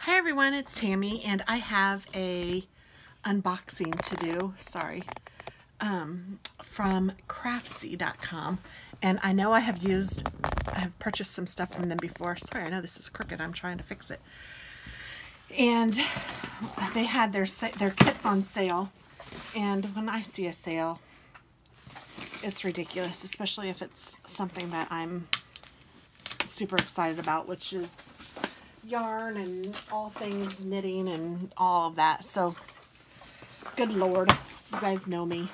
Hi everyone, it's Tammy and I have a unboxing to do, from Craftsy.com, and I know I have purchased some stuff from them before. Sorry, I know this is crooked, I'm trying to fix it. And they had their kits on sale, and when I see a sale, it's ridiculous, especially if it's something that I'm super excited about, which is yarn and all things knitting and all of that. So good Lord, you guys know me.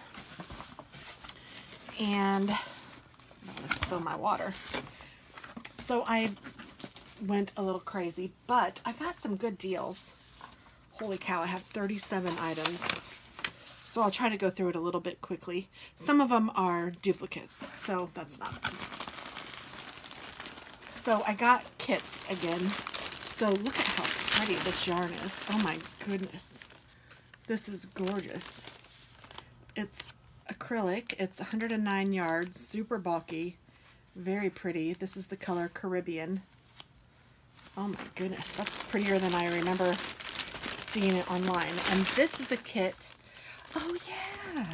And I'm gonna spill my water. So I went a little crazy, but I got some good deals. Holy cow, I have 37 items. So I'll try to go through it a little bit quickly. Some of them are duplicates, so that's not fun. So I got kits again. So look at how pretty this yarn is. Oh my goodness. This is gorgeous. It's acrylic. It's 109 yards, super bulky, very pretty. This is the color Caribbean. Oh my goodness, that's prettier than I remember seeing it online. And this is a kit, oh yeah,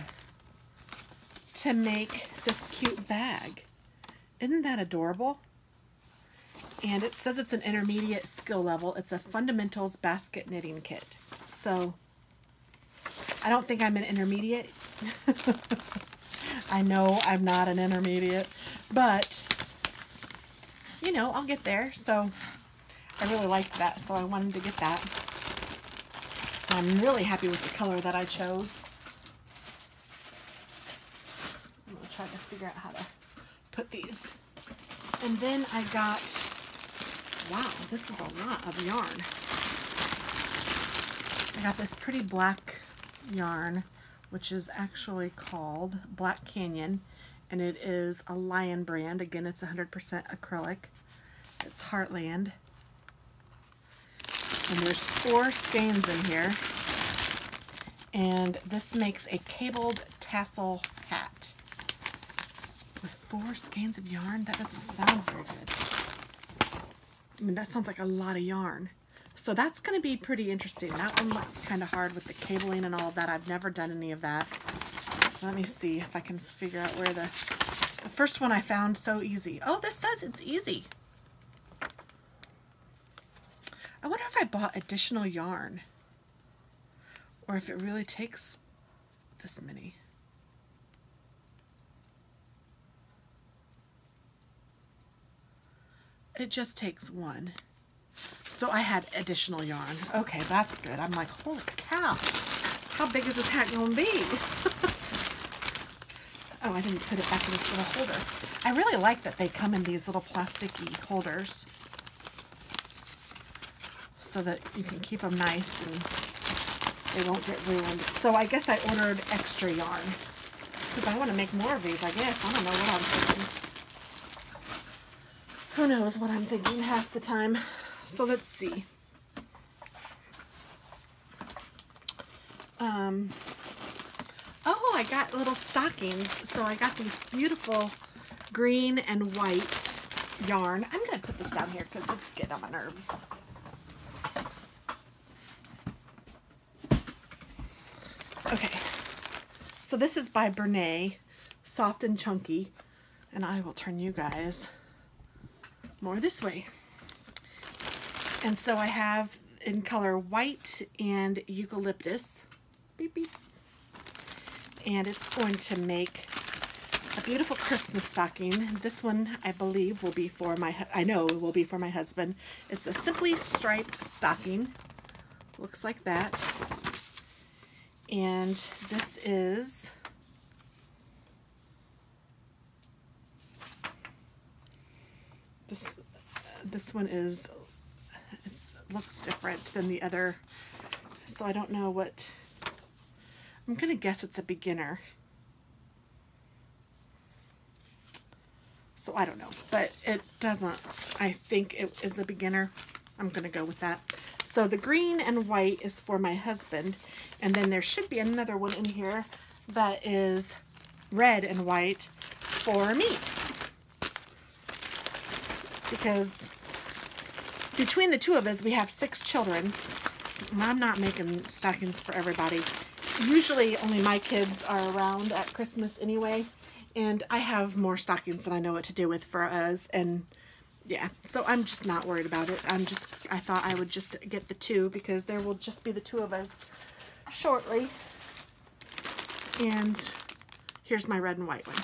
to make this cute bag. Isn't that adorable? And it says it's an intermediate skill level. It's a fundamentals basket knitting kit. So I don't think I'm an intermediate. I know I'm not an intermediate, but you know, I'll get there. So I really liked that, so I wanted to get that. I'm really happy with the color that I chose. I'm gonna try to figure out how to put these. And then I got, wow, this is a lot of yarn. I got this pretty black yarn, which is actually called Black Canyon, and it is a Lion brand. Again, it's 100% acrylic. It's Heartland. And there's 4 skeins in here. And this makes a cabled tassel hat. With 4 skeins of yarn? That doesn't sound very good. I mean, that sounds like a lot of yarn. So that's going to be pretty interesting. That one looks kind of hard with the cabling and all of that. I've never done any of that. Let me see if I can figure out where the first one I found so easy. Oh, this says it's easy. I wonder if I bought additional yarn or if it really takes this many. It just takes 1. So I had additional yarn. Okay, that's good. I'm like, holy cow, how big is this hat gonna be? Oh, I didn't put it back in this little holder. I really like that they come in these little plasticky holders so that you can keep them nice and they won't get ruined. So I guess I ordered extra yarn because I want to make more of these, I guess. I don't know what I'm thinking. Who knows what I'm thinking half the time. So let's see. Oh, I got little stockings. So I got these beautiful green and white yarn. I'm going to put this down here because it's getting on my nerves. Okay. So this is by Bernay, Soft and Chunky. And I will turn you guys more this way. And so I have in color white and eucalyptus. Beep, beep. And it's going to make a beautiful Christmas stocking. This one, I believe, will be for I know it will be for my husband. It's a simply striped stocking. Looks like that. And this is this one is, it looks different than the other, so I don't know what, I'm gonna guess it's a beginner, so I don't know, but it doesn't, I think it is a beginner. I'm gonna go with that. So the green and white is for my husband, and then there should be another one in here that is red and white for me, because between the two of us, we have 6 children. And I'm not making stockings for everybody. Usually only my kids are around at Christmas anyway. And I have more stockings than I know what to do with for us. And yeah, so I'm just not worried about it. I thought I would just get the 2 because there will just be the 2 of us shortly. And here's my red and white one.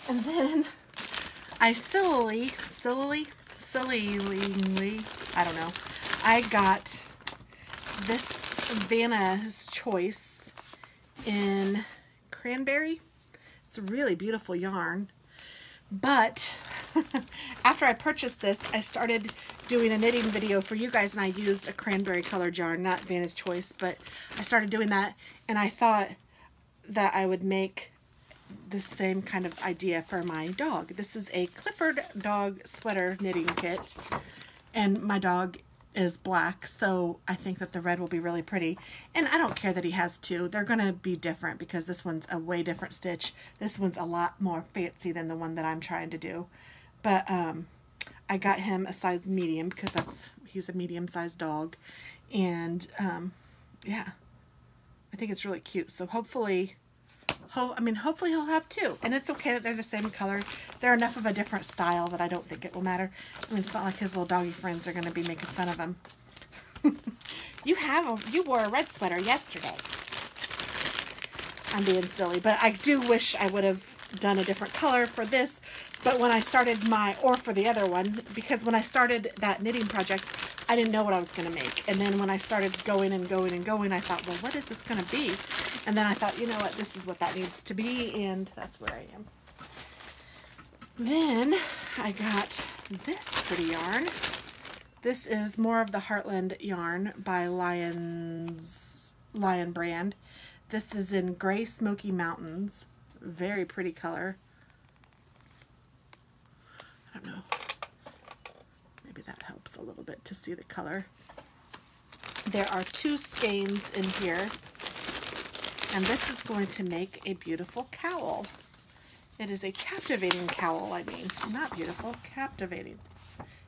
And then I sillily, I don't know, I got this Vanna's Choice in Cranberry. It's a really beautiful yarn. But after I purchased this, I started doing a knitting video for you guys, and I used a cranberry colored yarn, not Vanna's Choice, but I started doing that, and I thought that I would make the same kind of idea for my dog. This is a Clifford dog sweater knitting kit, and my dog is black, so I think that the red will be really pretty. And I don't care that he has 2. They're going to be different because this one's a way different stitch. This one's a lot more fancy than the one that I'm trying to do. But I got him a size medium because he's a medium-sized dog. And yeah, I think it's really cute. So hopefully he'll have 2. And it's okay that they're the same color. They're enough of a different style that I don't think it will matter. I mean, it's not like his little doggy friends are going to be making fun of him. You wore a red sweater yesterday. I'm being silly, but I do wish I would have done a different color for this. But when I started or for the other one, because when I started that knitting project, I didn't know what I was going to make. And then when I started going, I thought, well, what is this going to be? And then I thought, you know what, this is what that needs to be, and that's where I am. Then I got this pretty yarn. This is more of the Heartland yarn by Lion brand. This is in Gray Smoky Mountains. Very pretty color. I don't know. Maybe that helps a little bit to see the color. There are 2 skeins in here. And this is going to make a beautiful cowl. It is a captivating cowl, I mean. Not beautiful, captivating.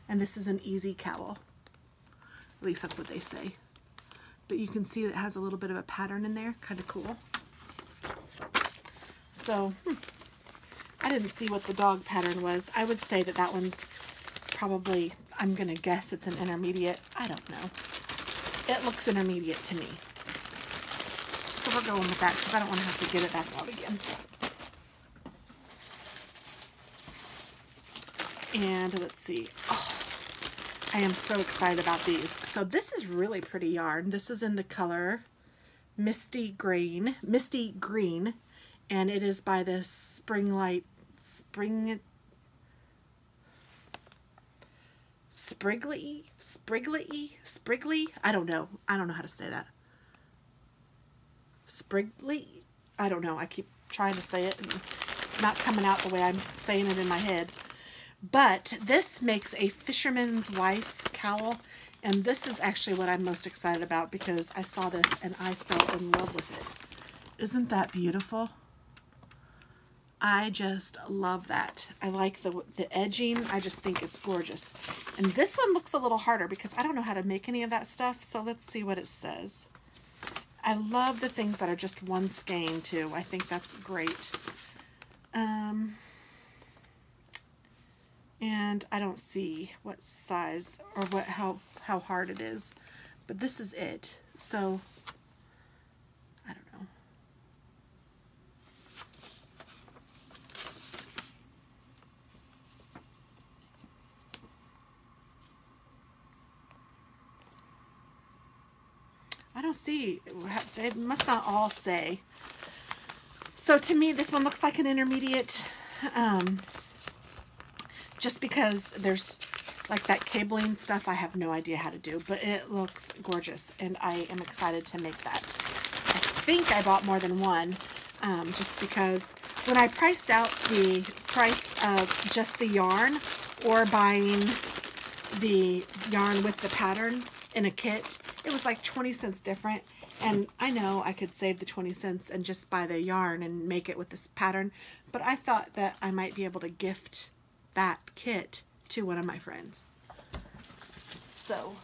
And this is an easy cowl. At least that's what they say. But you can see it has a little bit of a pattern in there. Kind of cool. So, I didn't see what the dog pattern was. I would say that that one's probably, I'm going to guess it's an intermediate. I don't know. It looks intermediate to me. So we're going with that because I don't want to have to get it back out again. And let's see. Oh, I am so excited about these. So this is really pretty yarn. This is in the color Misty Green, and it is by this Spriggly. I don't know how to say that. Spriggly? I don't know. I keep trying to say it, and it's not coming out the way I'm saying it in my head. But this makes a fisherman's wife's cowl, and this is actually what I'm most excited about because I saw this and I fell in love with it. Isn't that beautiful? I just love that. I like the edging. I just think it's gorgeous. And this one looks a little harder because I don't know how to make any of that stuff, so let's see what it says. I love the things that are just one skein too. I think that's great. And I don't see what size or how hard it is, but this is it. So I don't know. I don't see, it must not all say. So to me, this one looks like an intermediate, just because there's like that cabling stuff I have no idea how to do, but it looks gorgeous and I am excited to make that. I think I bought more than one, just because when I priced out the price of just the yarn or buying the yarn with the pattern in a kit, it was like 20 cents different, And I know I could save the 20 cents and just buy the yarn and make it with this pattern, but I thought that I might be able to gift that kit to one of my friends. So,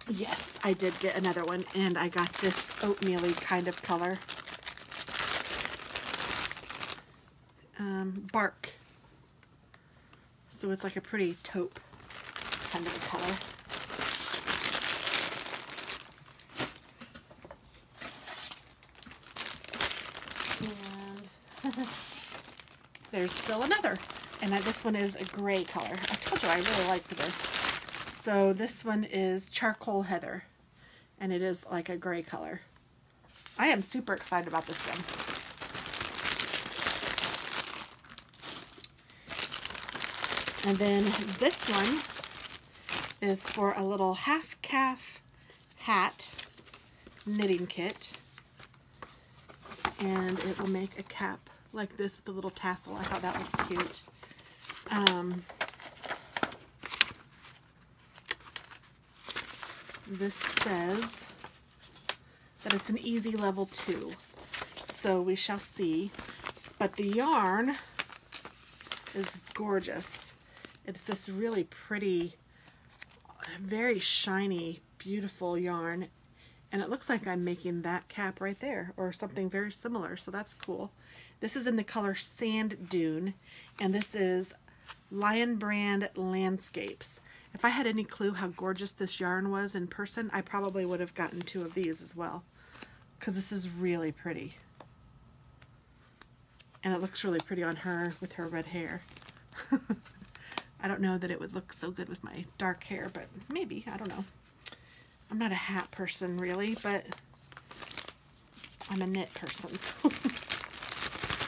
yes, I did get another one, and I got this oatmeal-y kind of color. Bark. So it's like a pretty taupe kind of a color. And there's still another. And this one is a gray color. I told you I really liked this. So this one is Charcoal Heather. And it is like a gray color. I am super excited about this one. And then this one is for a little half calf hat knitting kit. And it will make a cap like this with a little tassel. I thought that was cute. This says that it's an easy level 2. So we shall see. But the yarn is gorgeous. It's this really pretty, very shiny, beautiful yarn. And it looks like I'm making that cap right there, or something very similar, so that's cool. This is in the color Sand Dune, and this is Lion Brand Landscapes. If I had any clue how gorgeous this yarn was in person, I probably would have gotten 2 of these as well, because this is really pretty. And it looks really pretty on her with her red hair. I don't know that it would look so good with my dark hair, but maybe, I don't know. I'm not a hat person really, but I'm a knit person, so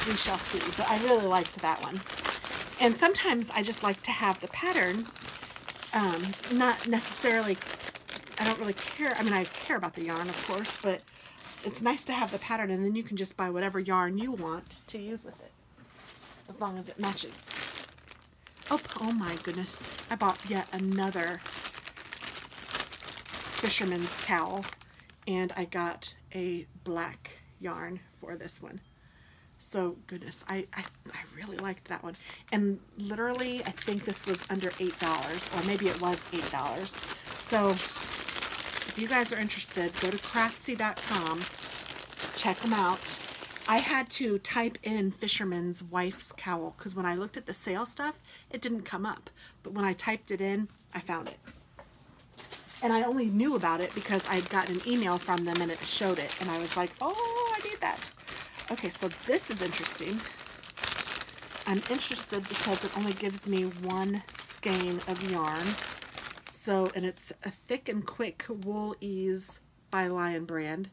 we shall see. But I really liked that one. And sometimes I just like to have the pattern, not necessarily, I don't really care. I mean, I care about the yarn, of course, but it's nice to have the pattern, and then you can just buy whatever yarn you want to use with it, as long as it matches. Oh my goodness. I bought yet another fisherman's cowl, and I got a black yarn for this one. So goodness, I really liked that one. And literally, I think this was under $8, or maybe it was $8. So if you guys are interested, go to Craftsy.com, check them out. I had to type in fisherman's wife's cowl, because when I looked at the sale stuff, it didn't come up. But when I typed it in, I found it. And I only knew about it because I had gotten an email from them and it showed it. And I was like, oh, I need that. Okay, so this is interesting. I'm interested because it only gives me 1 skein of yarn. So, and it's a Thick and Quick Wool Ease by Lion Brand.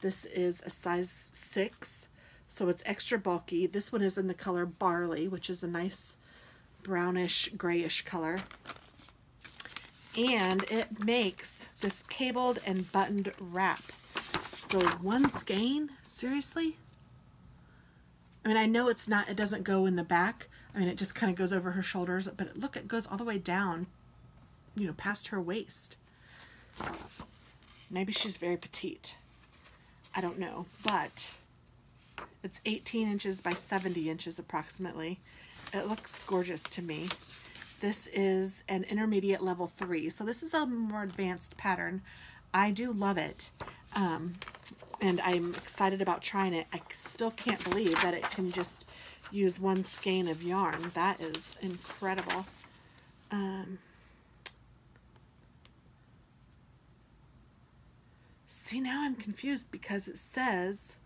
This is a size 6, so it's extra bulky. This one is in the color Barley, which is a nice brownish, grayish color. And it makes this cabled and buttoned wrap. So 1 skein? Seriously? I mean, I know it's not, it doesn't go in the back. I mean, it just kind of goes over her shoulders, but look, it goes all the way down, you know, past her waist. Maybe she's very petite. I don't know, but it's 18 inches by 70 inches approximately. It looks gorgeous to me. This is an intermediate level 3, so this is a more advanced pattern. I do love it, and I'm excited about trying it. I still can't believe that it can just use 1 skein of yarn. That is incredible. See, now I'm confused because it says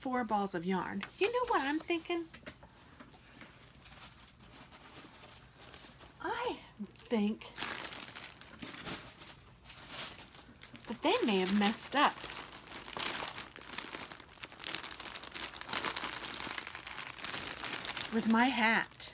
4 balls of yarn. You know what I'm thinking? I think that they may have messed up. With my hat.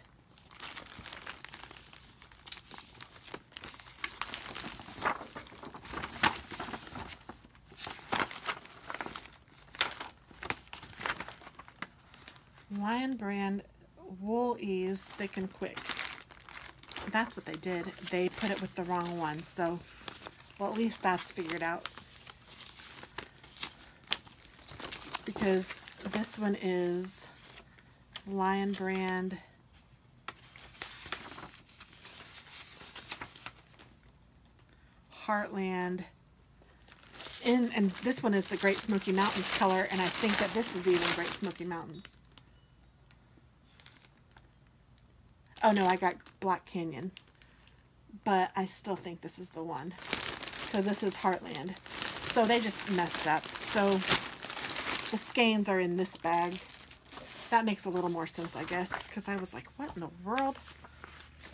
Lion Brand Wool Ease Thick and Quick. that's what they did. They put it with the wrong one. So, well, at least that's figured out. Because this one is Lion Brand Heartland. And this one is the Great Smoky Mountains color, and I think that this is even Great Smoky Mountains. Oh no, I got Black Canyon. But I still think this is the one, because this is Heartland. So they just messed up. So the skeins are in this bag. That makes a little more sense, I guess, because I was like, what in the world?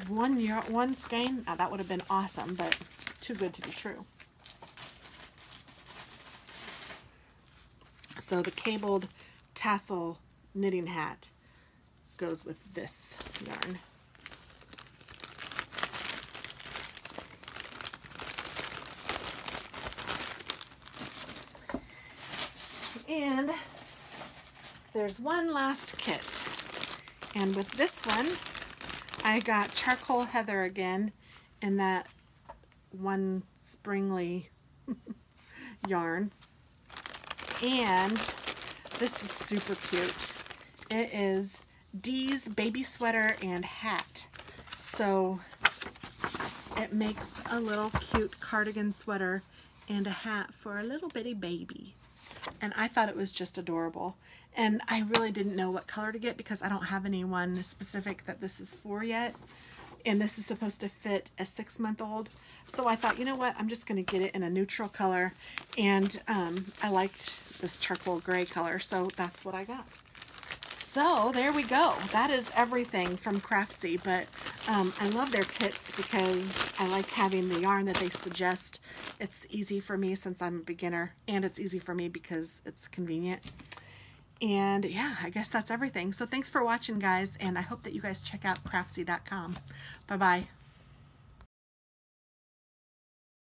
One skein? Now that would have been awesome, but too good to be true. So the cabled tassel knitting hat goes with this yarn. And there's one last kit. And with this one, I got Charcoal Heather again in that one springly yarn. And this is super cute. It is Dee's baby sweater and hat. So it makes a little cute cardigan sweater and a hat for a little bitty baby. And I thought it was just adorable. And I really didn't know what color to get because I don't have anyone specific that this is for yet. And this is supposed to fit a 6-month-old. So I thought, you know what, I'm just going to get it in a neutral color. And I liked this charcoal gray color, so that's what I got. So there we go. That is everything from Craftsy. But I love their kits because I like having the yarn that they suggest. It's easy for me since I'm a beginner, and it's easy for me because it's convenient. And yeah, I guess that's everything. So thanks for watching, guys, and I hope that you guys check out craftsy.com. Bye-bye.